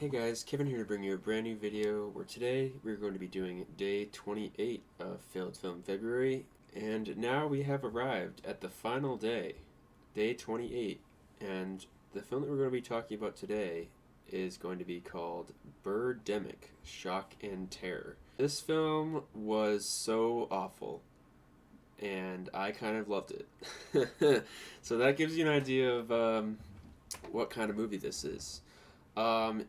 Hey guys, Kevin here to bring you a brand new video where today we're going to be doing day 28 of Failed Film February, and now we have arrived at the final day, day 28, and the film that we're going to be talking about today is going to be called Birdemic, Shock and Terror. This film was so awful, and I kind of loved it. So that gives you an idea of what kind of movie this is.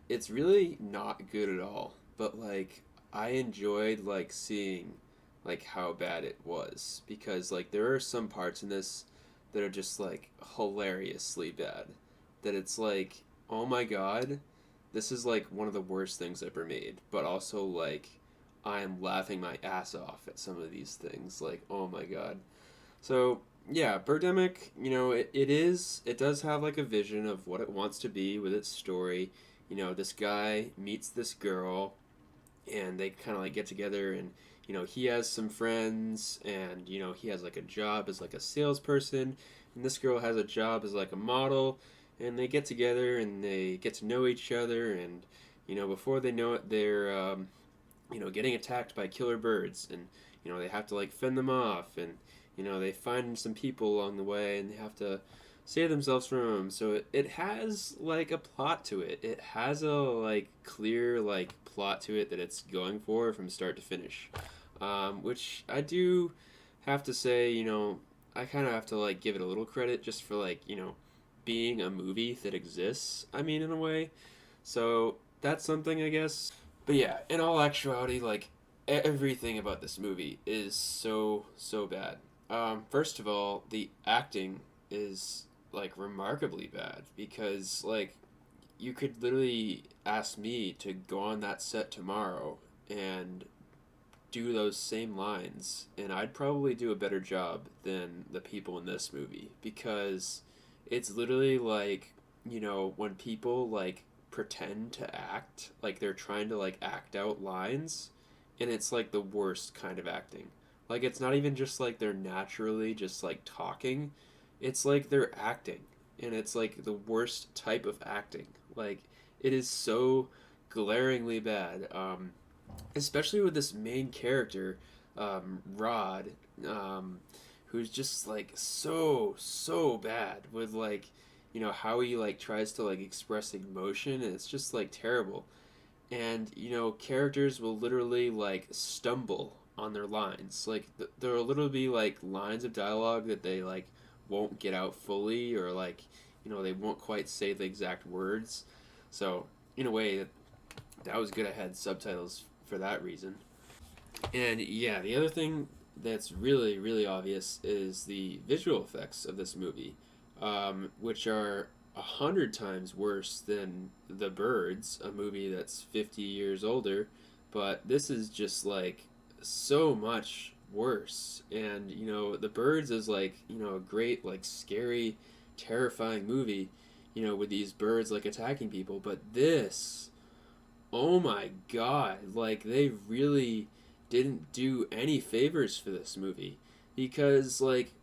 It's really not good at all, but like I enjoyed like seeing like how bad it was because like there are some parts in this that are just like hilariously bad. That it's like, oh my god, this is like one of the worst things ever made, but also like I am laughing my ass off at some of these things. Like, oh my god. So yeah, Birdemic, it does have like a vision of what it wants to be with its story. This guy meets this girl and they kind of like get together, and he has some friends, and he has like a job as like a salesperson, and this girl has a job as like a model, and they get together and they get to know each other, and before they know it they're getting attacked by killer birds, and they have to like fend them off, and they find some people along the way, and they have to save themselves from them. So it has like a plot to it. It has a like clear like plot to it that it's going for from start to finish, which I do have to say, I kind of have to like give it a little credit just for like being a movie that exists. I mean, in a way, so that's something, I guess. But yeah, in all actuality, like everything about this movie is so bad. First of all, the acting is like remarkably bad because like you could literally ask me to go on that set tomorrow and do those same lines, and I'd probably do a better job than the people in this movie because it's literally like, when people like pretend to act, like they're trying to like act out lines, and it's like the worst kind of acting. Like it's not even just like they're naturally just like talking, it's like they're acting, and it's like the worst type of acting. Like it is so glaringly bad. Especially with this main character, Rod, um, who's just like so bad with like, how he like tries to like express emotion, and it's just like terrible. And characters will literally like stumble on their lines. Like there will literally be like lines of dialogue that they like won't get out fully, or like they won't quite say the exact words. So in a way, that was good. I had subtitles for that reason. And yeah, the other thing that's really obvious is the visual effects of this movie, which are 100 times worse than The Birds, a movie that's 50 years older. But this is just like so much worse. And The Birds is like a great like scary, terrifying movie, with these birds like attacking people. But this, oh my god, like they really didn't do any favors for this movie, because like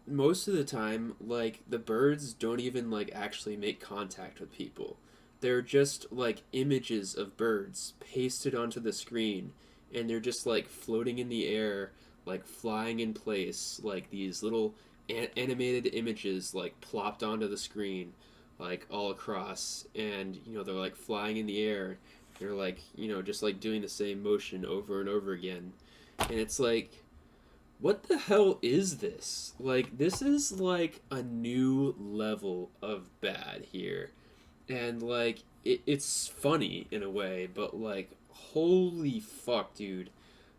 most of the time like the birds don't even like actually make contact with people. They're just like images of birds pasted onto the screen, and they're just like floating in the air, like flying in place, like these little animated images like plopped onto the screen, like all across, and they're like flying in the air. They're like, just like doing the same motion over and over again. And it's like, what the hell is this? Like, this is like a new level of bad here. And like, it's funny in a way, but like, holy fuck, dude.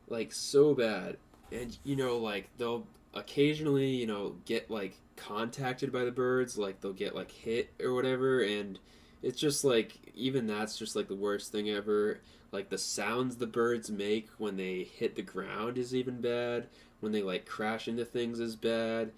Like, so bad. And like, they'll occasionally, get like contacted by the birds, like, they'll get like hit or whatever, and it's just like, even that's just like the worst thing ever. Like the sounds the birds make when they hit the ground is even bad. When they like crash into things is bad.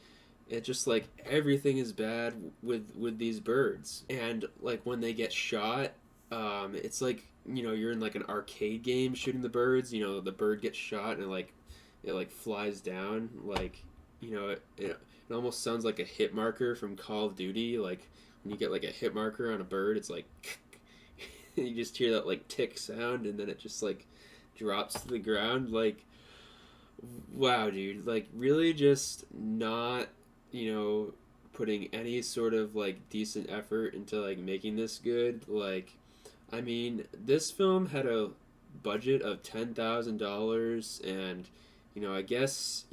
It just like everything is bad with these birds. And like when they get shot, it's like you're in like an arcade game shooting the birds. The bird gets shot and it like flies down. Like it almost sounds like a hit marker from Call of Duty. Like when you get like a hit marker on a bird, it's like you just hear that like tick sound, and then it just like drops to the ground. Like, wow, dude, like really just not, putting any sort of like decent effort into like making this good. Like, I mean, this film had a budget of $10,000, and I guess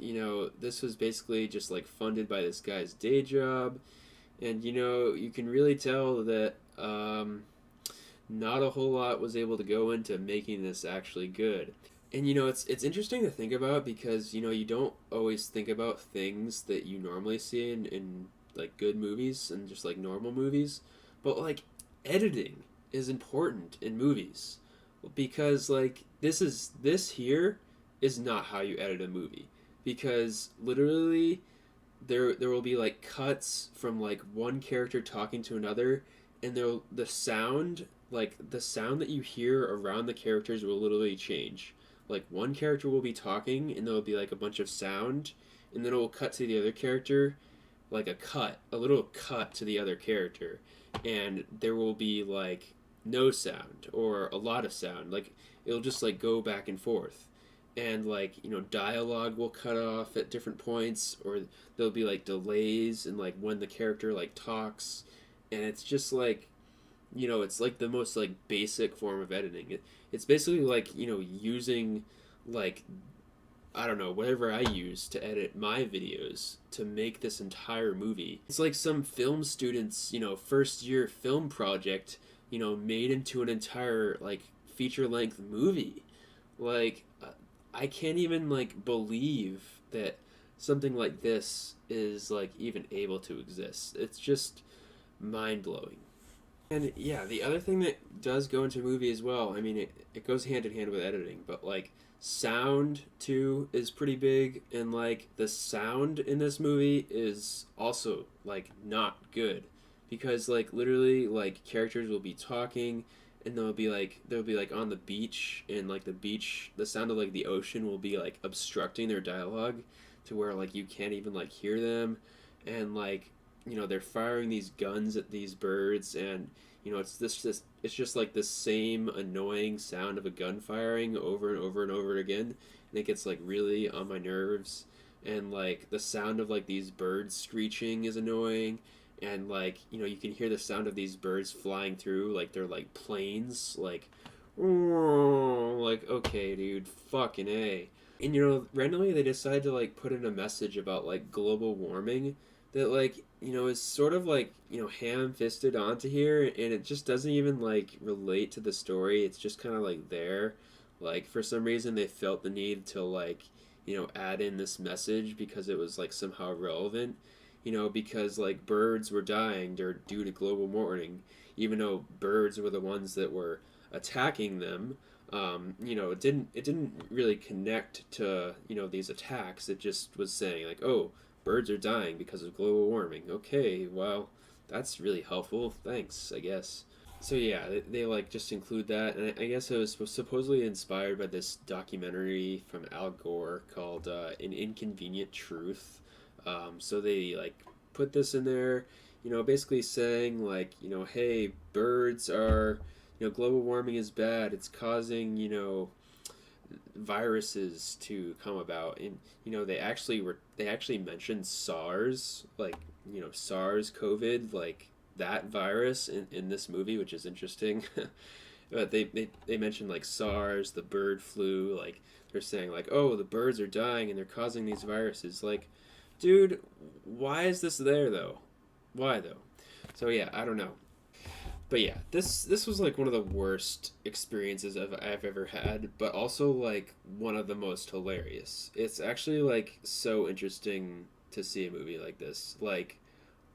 this was basically just like funded by this guy's day job, and you can really tell that not a whole lot was able to go into making this actually good. And it's interesting to think about because you don't always think about things that you normally see in like good movies and just like normal movies, but like editing is important in movies because like this here is not how you edit a movie, because literally there will be like cuts from like one character talking to another, and the sound that you hear around the characters will literally change. Like one character will be talking and there'll be like a bunch of sound, and then it will cut to the other character, like a little cut to the other character, and there will be like no sound or a lot of sound. Like it'll just like go back and forth, and like dialogue will cut off at different points, or there'll be like delays and like when the character like talks, and it's just like it's like the most like basic form of editing. It's basically like using like, I don't know, whatever I use to edit my videos to make this entire movie. It's like some film students first year film project made into an entire like feature length movie. Like I can't even like believe that something like this is like even able to exist. It's just mind blowing. And yeah, the other thing that does go into a movie as well, I mean, it goes hand in hand with editing, but like sound too is pretty big, and like the sound in this movie is also like not good, because like literally like characters will be talking, and they'll be like on the beach, and like the sound of like the ocean will be like obstructing their dialogue to where like you can't even like hear them, and like they're firing these guns at these birds, and it's just like the same annoying sound of a gun firing over and over and over again, and it gets like really on my nerves. And like the sound of like these birds screeching is annoying, and like you can hear the sound of these birds flying through like they're like planes, like okay dude, fucking A. And randomly they decide to like put in a message about like global warming that like is sort of like ham-fisted onto here, and it just doesn't even like relate to the story. It's just kind of like there, like for some reason they felt the need to like add in this message because it was like somehow relevant, because like birds were dying due to global warming, even though birds were the ones that were attacking them. It didn't really connect to these attacks. It just was saying like, oh, birds are dying because of global warming. Okay, well, that's really helpful. Thanks, I guess. So yeah, they like just include that, and I guess it was supposedly inspired by this documentary from Al Gore called "An Inconvenient Truth." So they like put this in there, basically saying like, hey, birds are, global warming is bad. It's causing, viruses to come about, and they actually mentioned SARS, like SARS COVID, like that virus in this movie, which is interesting. But they mentioned like SARS, the bird flu, like they're saying like, oh, the birds are dying and they're causing these viruses. Like, dude, why is this there though? Why though? So yeah, I don't know. But yeah, this was like one of the worst experiences I've ever had, but also like one of the most hilarious. It's actually like so interesting to see a movie like this. Like,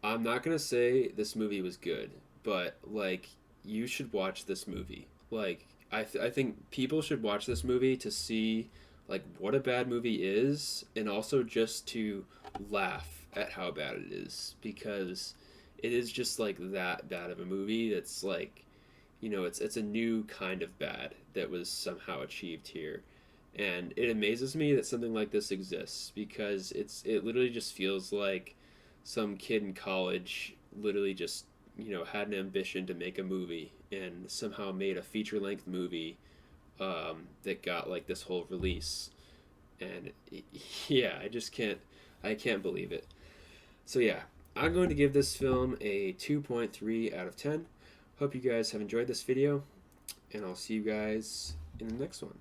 I'm not gonna say this movie was good, but like you should watch this movie. Like, I think people should watch this movie to see like what a bad movie is, and also just to laugh at how bad it is, because it is just like that bad of a movie. That's like, it's a new kind of bad that was somehow achieved here, and it amazes me that something like this exists, because it literally just feels like some kid in college literally just had an ambition to make a movie, and somehow made a feature-length movie that got like this whole release. And yeah, I can't believe it. So yeah, I'm going to give this film a 2.3 out of 10. Hope you guys have enjoyed this video, and I'll see you guys in the next one.